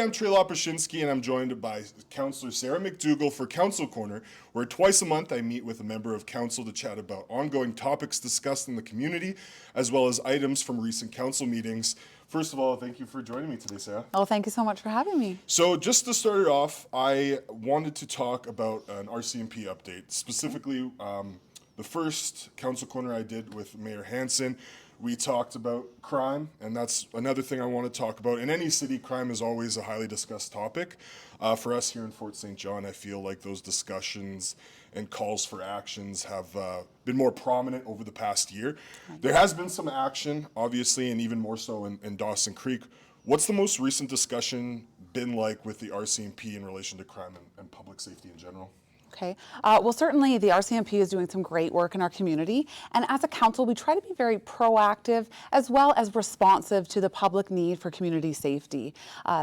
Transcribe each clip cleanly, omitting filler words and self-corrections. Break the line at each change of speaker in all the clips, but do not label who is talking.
I'm Trey Lopashinsky, and I'm joined by Councillor Sarah MacDougall for Council Corner, where twice a month I meet with a member of council to chat about ongoing topics discussed in the community, as well as items from recent council meetings. First of all, thank you for joining me today, Sarah.
Oh, thank you so much for having me.
So just to start it off, I wanted to talk about an RCMP update, specifically the first Council Corner I did with Mayor Hansen. We talked about crime, and that's another thing I want to talk about. In any city, crime is always a highly discussed topic. For us here in Fort St. John, I feel like those discussions and calls for actions have been more prominent over the past year. There has been some action, obviously, and even more so in Dawson Creek. What's the most recent discussion been like with the RCMP in relation to crime and public safety in general?
Okay. Well, certainly the RCMP is doing some great work in our community. And as a council, we try to be very proactive as well as responsive to the public need for community safety.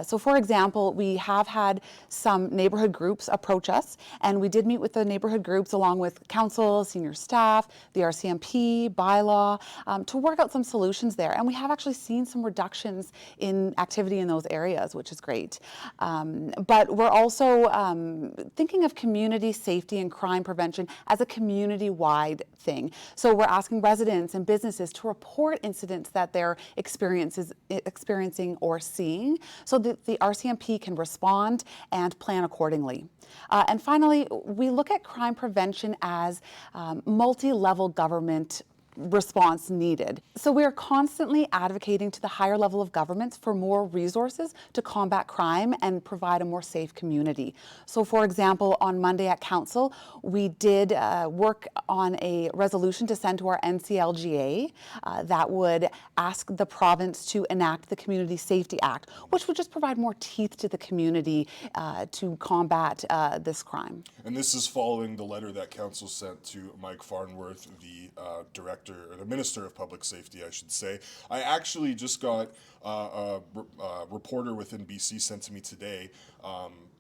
So for example, we have had some neighborhood groups approach us, and we did meet with the neighborhood groups along with council, senior staff, the RCMP, bylaw, to work out some solutions there. And we have actually seen some reductions in activity in those areas, which is great. But we're also thinking of community safety and crime prevention as a community-wide thing. So we're asking residents and businesses to report incidents that they're experiencing or seeing so that the RCMP can respond and plan accordingly. And finally, we look at crime prevention as multi-level government response needed. So we are constantly advocating to the higher level of governments for more resources to combat crime and provide a more safe community. So for example, on Monday at Council, we did work on a resolution to send to our NCLGA that would ask the province to enact the Community Safety Act, which would just provide more teeth to the community to combat this crime.
And this is following the letter that Council sent to Mike Farnworth, the Director, or the Minister of Public Safety, I should say. I actually just got a reporter within BC sent to me today.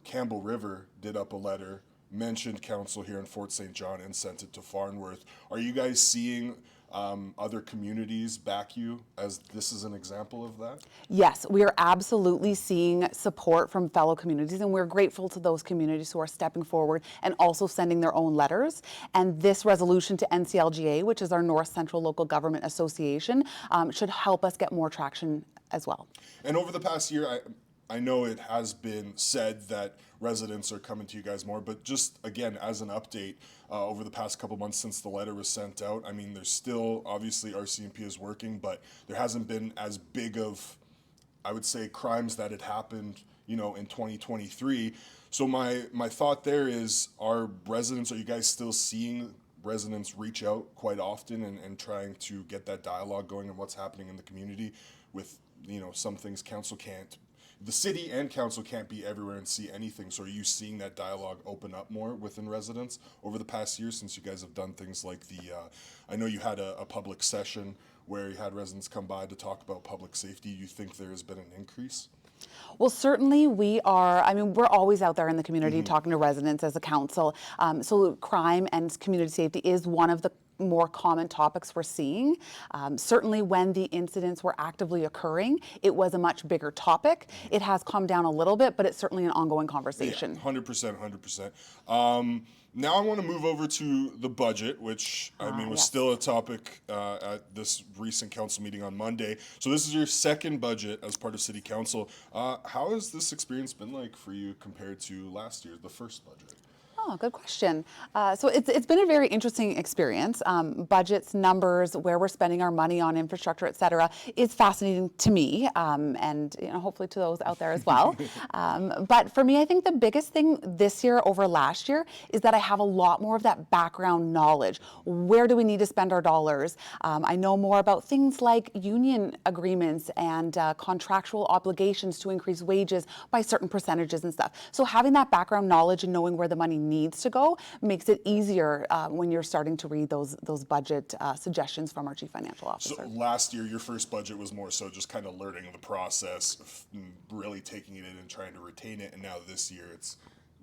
Campbell River did up a letter, mentioned Council here in Fort St. John, and sent it to Farnworth. Are you guys seeing other communities back you as this is an example of that?
Yes, we are absolutely seeing support from fellow communities, and we're grateful to those communities who are stepping forward and also sending their own letters. And this resolution to NCLGA, which is our North Central Local Government Association, should help us get more traction as well.
And over the past year, I know it has been said that residents are coming to you guys more, but just again, as an update, over the past couple months since the letter was sent out, I mean, there's still, obviously RCMP is working, but there hasn't been as big of, I would say, crimes that had happened, you know, in 2023. So my thought there is, are you guys still seeing residents reach out quite often and trying to get that dialogue going on what's happening in the community with, you know, some things the city and council can't be everywhere and see anything. So are you seeing that dialogue open up more within residents over the past year since you guys have done things like I know you had a public session where you had residents come by to talk about public safety. You think there has been an increase?
Well, certainly we're always out there in the community talking to residents as a council. So crime and community safety is one of the more common topics we're seeing. Certainly when the incidents were actively occurring, it was a much bigger topic. It has calmed down a little bit, but it's certainly an ongoing conversation.
Yeah, 100%. Now I want to move over to the budget, which was still a topic at this recent council meeting on Monday. So this is your second budget as part of City Council. How has this experience been like for you compared to last year, the first budget?
Oh, good question. So it's been a very interesting experience. Budgets, numbers, where we're spending our money on infrastructure, et cetera, is fascinating to me, and hopefully to those out there as well. But for me, I think the biggest thing this year over last year is that I have a lot more of that background knowledge. Where do we need to spend our dollars? I know more about things like union agreements and contractual obligations to increase wages by certain percentages and stuff. So having that background knowledge and knowing where the money needs to go makes it easier when you're starting to read those budget suggestions from our Chief Financial Officer.
So last year, your first budget was more so just kind of learning the process, really taking it in and trying to retain it, and now this year it's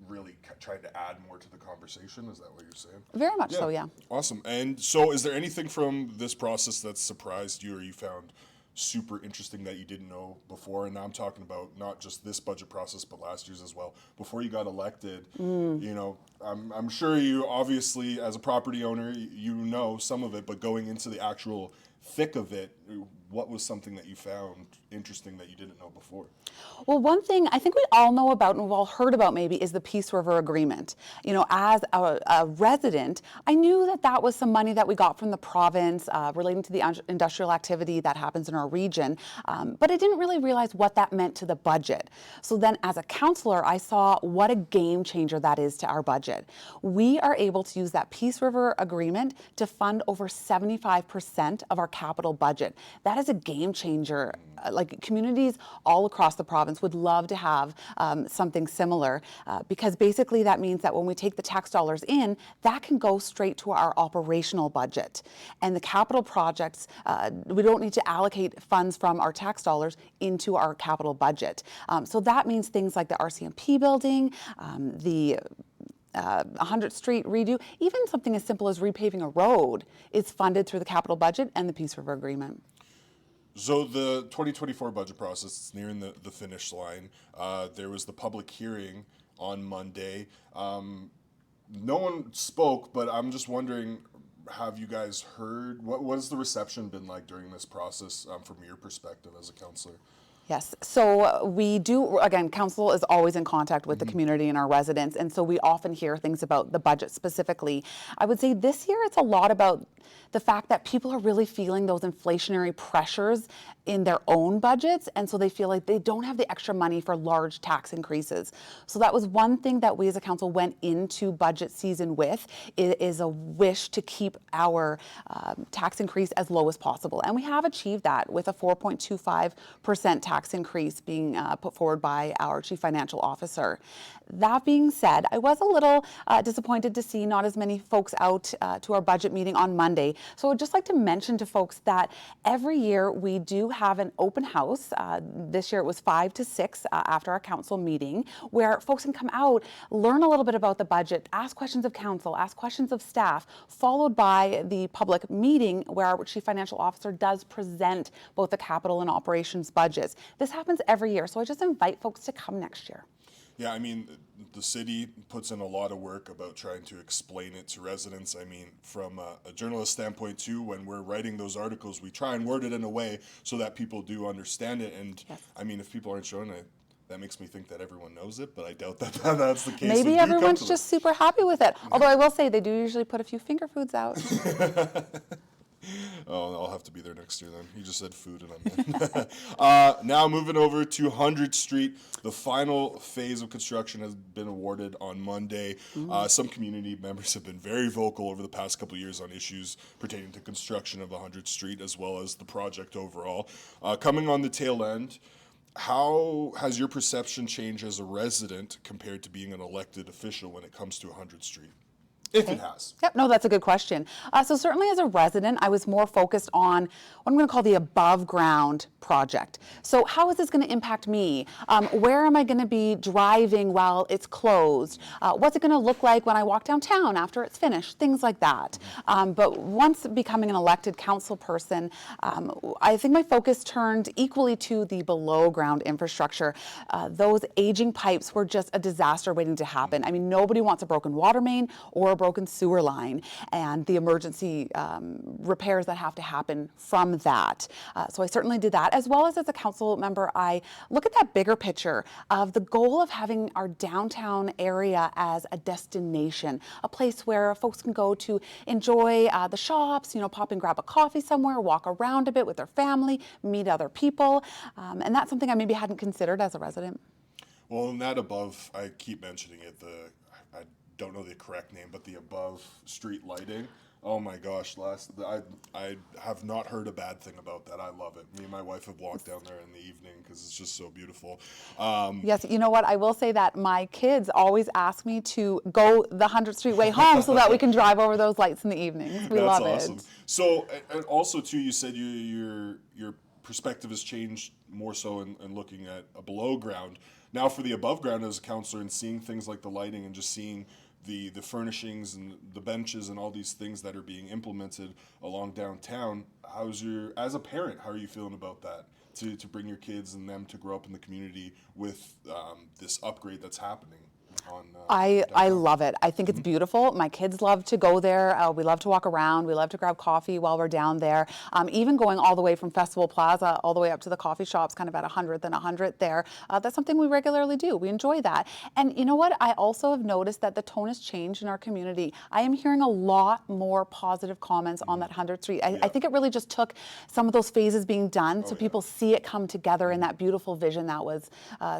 really trying to add more to the conversation. Is that what you're saying?
Very much so, yeah.
Awesome. And so is there anything from this process that surprised you or you found super interesting that you didn't know before? And now I'm talking about not just this budget process, but last year's as well. Before you got elected, you know, I'm sure you obviously, as a property owner, you know some of it, but going into the actual thick of it, what was something that you found interesting that you didn't know before?
Well, one thing I think we all know about and we've all heard about maybe is the Peace River Agreement. You know, as a resident, I knew that that was some money that we got from the province relating to the industrial activity that happens in our region, but I didn't really realize what that meant to the budget. So then as a councillor, I saw what a game changer that is to our budget. We are able to use that Peace River Agreement to fund over 75% of our capital budget. That is a game changer. Like communities all across the province would love to have something similar because basically that means that when we take the tax dollars in, that can go straight to our operational budget. And the capital projects, we don't need to allocate funds from our tax dollars into our capital budget. So that means things like the RCMP building, the 100th Street redo, even something as simple as repaving a road is funded through the capital budget and the Peace River Agreement.
So the 2024 budget process is nearing the finish line. There was the public hearing on Monday. No one spoke, but I'm just wondering, have you guys heard, what has the reception been like during this process from your perspective as a councillor?
Yes, so we do, again, council is always in contact with the community and our residents, and so we often hear things about the budget specifically. I would say this year it's a lot about the fact that people are really feeling those inflationary pressures in their own budgets, and so they feel like they don't have the extra money for large tax increases. So that was one thing that we as a council went into budget season with, is a wish to keep our tax increase as low as possible. And we have achieved that with a 4.25% tax increase being put forward by our Chief Financial Officer. That being said, I was a little disappointed to see not as many folks out to our budget meeting on Monday. So I'd just like to mention to folks that every year we do have an open house. This year it was 5 to 6 after our council meeting, where folks can come out, learn a little bit about the budget, ask questions of council, ask questions of staff, followed by the public meeting where our Chief Financial Officer does present both the capital and operations budgets. This happens every year, so I just invite folks to come next year.
Yeah, I mean, the city puts in a lot of work about trying to explain it to residents. I mean, from a journalist standpoint too, when we're writing those articles, we try and word it in a way so that people do understand it. And
yes.
I mean, if people aren't showing it, that makes me think that everyone knows it, but I doubt that that's the case.
Maybe everyone's just super happy with it. Although I will say they do usually put a few finger foods out.
Oh, I'll have to be there next year then. You just said food and I'm in. Now moving over to 100th Street. The final phase of construction has been awarded on Monday. Some community members have been very vocal over the past couple of years on issues pertaining to construction of 100th Street as well as the project overall. Coming on the tail end, how has your perception changed as a resident compared to being an elected official when it comes to 100th Street? If it has.
Yep, no, that's a good question. So certainly as a resident, I was more focused on what I'm going to call the above ground project. So how is this going to impact me? Where am I going to be driving while it's closed? What's it going to look like when I walk downtown after it's finished? Things like that. But once becoming an elected council person, I think my focus turned equally to the below ground infrastructure. Those aging pipes were just a disaster waiting to happen. I mean, nobody wants a broken water main or a broken sewer line and the emergency repairs that have to happen from that. So I certainly did that, as well as a council member, I look at that bigger picture of the goal of having our downtown area as a destination, a place where folks can go to enjoy the shops, you know, pop and grab a coffee somewhere, walk around a bit with their family, meet other people. And that's something I maybe hadn't considered as a resident.
Well, in that above, I keep mentioning it, I don't know the correct name, but the above street lighting. Oh my gosh, I have not heard a bad thing about that. I love it. Me and my wife have walked down there in the evening because it's just so beautiful.
Yes, you know what? I will say that my kids always ask me to go the 100th Street way home so that we can drive over those lights in the evenings. We love
awesome.
it.
So, and also too, you said your perspective has changed more so in looking at a below ground. Now for the above ground as a councillor and seeing things like the lighting and just seeing the furnishings and the benches and all these things that are being implemented along downtown. As a parent, how are you feeling about that? To bring your kids and them to grow up in the community with this upgrade that's happening on
I
downtown?
love it. I think it's beautiful. My kids love to go there. We love to walk around. We love to grab coffee while we're down there. Even going all the way from Festival Plaza all the way up to the coffee shops, kind of at 100th and 100th there. That's something we regularly do. We enjoy that. And you know what? I also have noticed that the tone has changed in our community. I am hearing a lot more positive comments on that 100th Street. I think it really just took some of those phases being done so people see it come together in that beautiful vision that was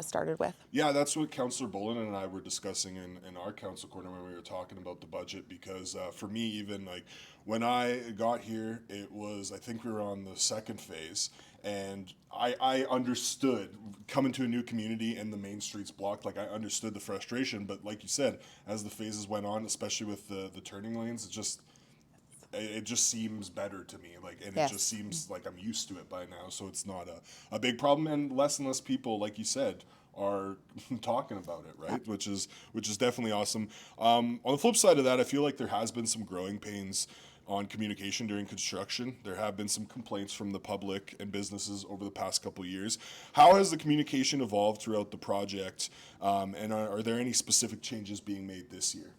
started with.
Yeah, that's what Councillor Bolin and I were discussing in our council corner when we were talking about the budget, because for me, even like when I got here, it was, I think we were on the second phase, and I understood coming to a new community and the main streets blocked, like I understood the frustration, but like you said, as the phases went on, especially with the turning lanes, it just seems better to me, like, and it just seems like I'm used to it by now, so it's not a big problem, and less people, like you said, are talking about it, right? Which is definitely awesome. On the flip side of that, I feel like there has been some growing pains on communication during construction. There have been some complaints from the public and businesses over the past couple of years. How has the communication evolved throughout the project, and are there any specific changes being made this year?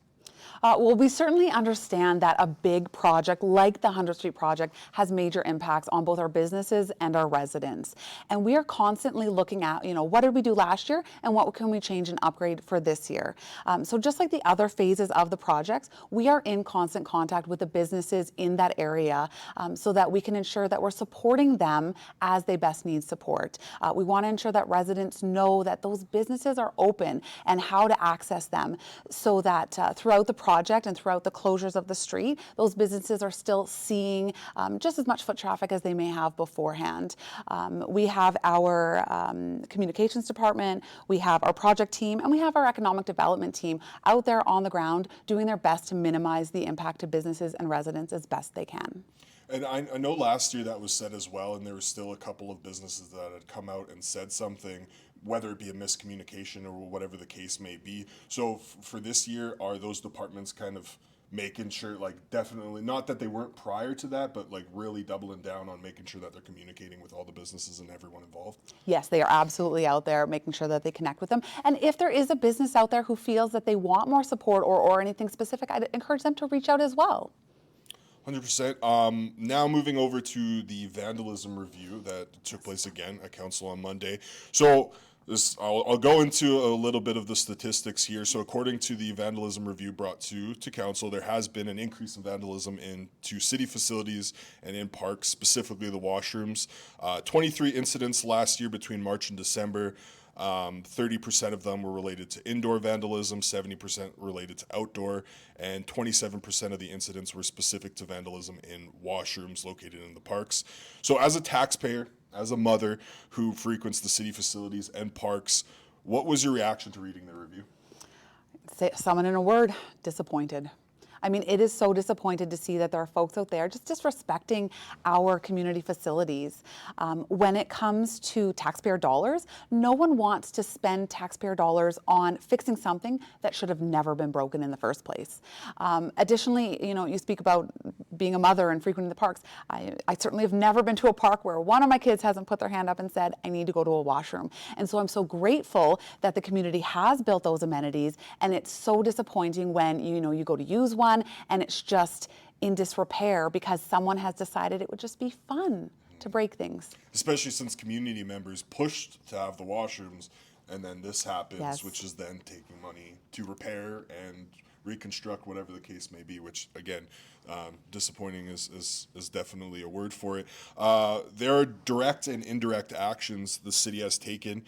Well, we certainly understand that a big project like the 100th Street project has major impacts on both our businesses and our residents. And we are constantly looking at, what did we do last year and what can we change and upgrade for this year? So just like the other phases of the projects, we are in constant contact with the businesses in that area so that we can ensure that we're supporting them as they best need support. We want to ensure that residents know that those businesses are open and how to access them, so that throughout the project and throughout the closures of the street, those businesses are still seeing just as much foot traffic as they may have beforehand. We have our communications department, we have our project team, and we have our economic development team out there on the ground doing their best to minimize the impact to businesses and residents as best they can.
And I know last year that was said as well, and there were still a couple of businesses that had come out and said something, whether it be a miscommunication or whatever the case may be. So for this year, are those departments kind of making sure, like, definitely, not that they weren't prior to that, but like really doubling down on making sure that they're communicating with all the businesses and everyone involved?
Yes, they are absolutely out there making sure that they connect with them. And if there is a business out there who feels that they want more support or anything specific, I'd encourage them to reach out as well.
100%. Now moving over to the vandalism review that took place again at council on Monday. So I'll go into a little bit of the statistics here. So according to the vandalism review brought to council, there has been an increase in vandalism into city facilities and in parks, specifically the washrooms. 23 incidents last year between March and December. 30% of them were related to indoor vandalism, 70% related to outdoor, and 27% of the incidents were specific to vandalism in washrooms located in the parks. So as a taxpayer, as a mother who frequents the city facilities and parks, what was your reaction to reading the review?
Someone in a word, disappointed. I mean, it is so disappointed to see that there are folks out there just disrespecting our community facilities. When it comes to taxpayer dollars, no one wants to spend taxpayer dollars on fixing something that should have never been broken in the first place. Additionally, you speak about being a mother and frequenting the parks. I certainly have never been to a park where one of my kids hasn't put their hand up and said, I need to go to a washroom. And so I'm so grateful that the community has built those amenities, and it's so disappointing when you go to use one and it's just in disrepair because someone has decided it would just be fun to break things.
Especially since community members pushed to have the washrooms, and then this happens, which is then taking money to repair and reconstruct, whatever the case may be, which again, disappointing is definitely a word for it. There are direct and indirect actions the city has taken.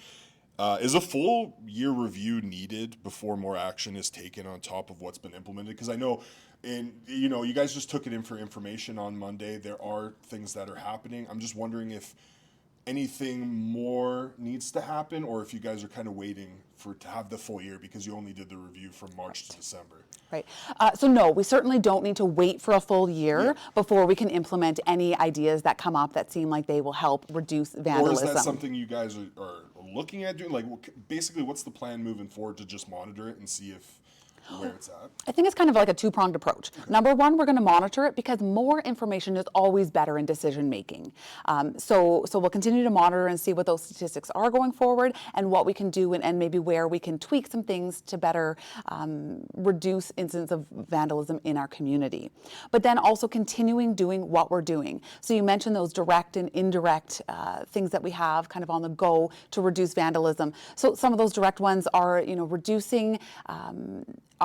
Is a full year review needed before more action is taken on top of what's been implemented? Because I know, you guys just took it in for information on Monday. There are things that are happening. I'm just wondering if anything more needs to happen, or if you guys are kind of waiting to have the full year because you only did the review from March to December.
Right. So no, we certainly don't need to wait for a full year before we can implement any ideas that come up that seem like they will help reduce vandalism.
Or is that something you guys are looking at doing? Like, basically, what's the plan moving forward to just monitor it and see if where it's at?
I think it's kind of like a two-pronged approach. Number one, we're going to monitor it because more information is always better in decision making. So we'll continue to monitor and see what those statistics are going forward and what we can do and maybe where we can tweak some things to better reduce incidents of vandalism in our community. But then also continuing doing what we're doing. So you mentioned those direct and indirect things that we have kind of on the go to reduce vandalism. So some of those direct ones are, reducing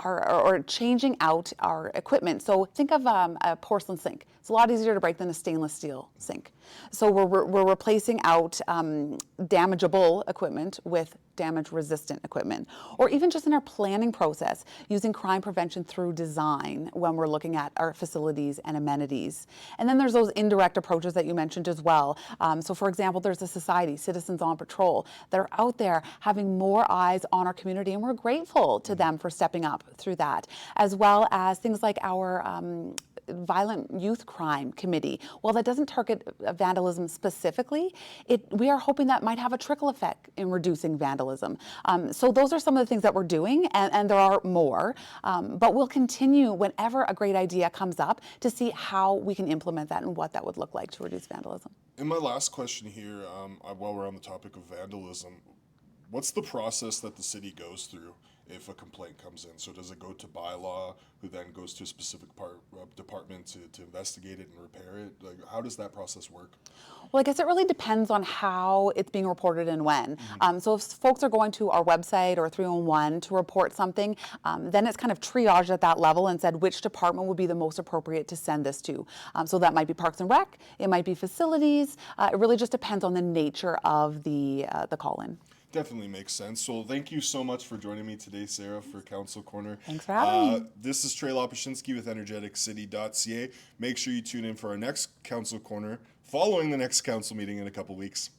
or changing out our equipment. So think of a porcelain sink. It's a lot easier to break than a stainless steel sink. So we're replacing out damageable equipment with damage-resistant equipment. Or even just in our planning process, using crime prevention through design when we're looking at our facilities and amenities. And then there's those indirect approaches that you mentioned as well. So for example, there's a society, Citizens on Patrol, that are out there having more eyes on our community, and we're grateful to them for stepping up through that, as well as things like our violent youth crime committee. While that doesn't target vandalism specifically, we are hoping that might have a trickle effect in reducing vandalism. So those are some of the things that we're doing, and there are more. But we'll continue whenever a great idea comes up to see how we can implement that and what that would look like to reduce vandalism.
And my last question here, while we're on the topic of vandalism, what's the process that the city goes through if a complaint comes in? So does it go to bylaw, who then goes to a specific department to investigate it and repair it? Like, how does that process work?
Well, I guess it really depends on how it's being reported and when. So if folks are going to our website or 311 to report something, then it's kind of triaged at that level and said which department would be the most appropriate to send this to. So that might be Parks and Rec, it might be facilities. It really just depends on the nature of the call-in.
Definitely makes sense. So thank you so much for joining me today, Sarah, for Council Corner.
Thanks for having me.
This is Trey Lopushinsky with Energeticcity.ca. Make sure you tune in for our next Council Corner following the next council meeting in a couple weeks.